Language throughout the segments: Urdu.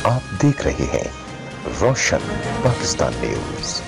آپ دیکھ رہے ہیں روشن پاکستان نیوز۔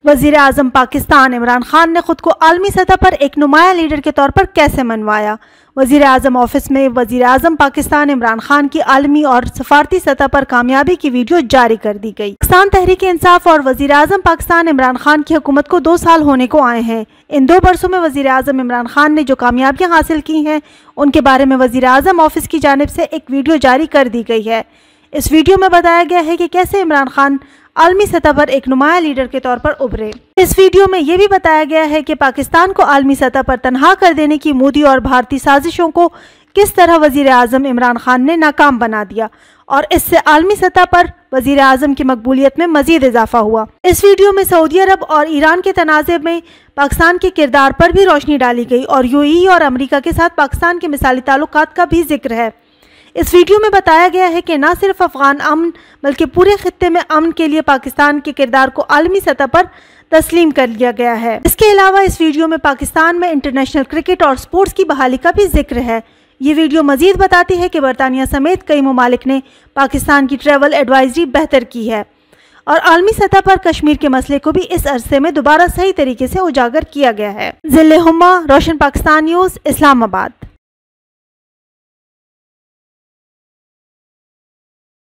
وزیر اعظم پاکستان عمران خان نے خود کو عالمی سطح پر ایک نمایاں لیڈر کے طور پر کیسے منوایا؟ وزیر اعظم آفس میں وزیر اعظم پاکستان عمران خان کی عالمی اور سفارتی سطح پر کامیابی کی ویڈیو جاری کر دی گئی۔ پاکستان تحریک انصاف اور وزیر اعظم پاکستان عمران خان کی حکومت کو 2 سال ہونے کو آئے ہیں۔ ان 2 برسوں میں وزیر اعظم عمران خان نے جو کامیابیاں حاصل کی ہیں ان کے بارے میں وزیر اعظم آفس کی جانب سے ایک ویڈیو جاری کر دی گئی ہے۔ اس ویڈیو میں بتایا گیا ہے کہ کیسے عمران خان عالمی سطح پر ایک نمایاں لیڈر کے طور پر ابھرے۔ اس ویڈیو میں یہ بھی بتایا گیا ہے کہ پاکستان کو عالمی سطح پر تنہا کر دینے کی مودی اور بھارتی سازشوں کو کس طرح وزیر اعظم عمران خان نے ناکام بنا دیا اور اس سے عالمی سطح پر وزیر اعظم کی مقبولیت میں مزید اضافہ ہوا۔ اس ویڈیو میں سعودی عرب اور ایران کے تنازع میں پاکستان کے کردار پر بھی روشنی ڈالی گئی اور UAE اور امریکہ کے ساتھ پاکستان کے مثالی تعلقات کا بھی ذکر ہے۔ اس ویڈیو میں بتایا گیا ہے کہ نہ صرف افغان امن بلکہ پورے خطے میں امن کے لیے پاکستان کے کردار کو عالمی سطح پر تسلیم کر لیا گیا ہے۔ اس کے علاوہ اس ویڈیو میں پاکستان میں انٹرنیشنل کرکٹ اور سپورٹس کی بحالی کا بھی ذکر ہے۔ یہ ویڈیو مزید بتاتی ہے کہ برطانیہ سمیت کئی ممالک نے پاکستان کی ٹریول ایڈوائزری بہتر کی ہے اور عالمی سطح پر کشمیر کے مسئلے کو بھی اس عرصے میں دوبارہ صحیح طریقے سے اجاگر کیا گیا ہے۔ ذل ہمہ، روشن پاکستان نیوز، اسلام آباد۔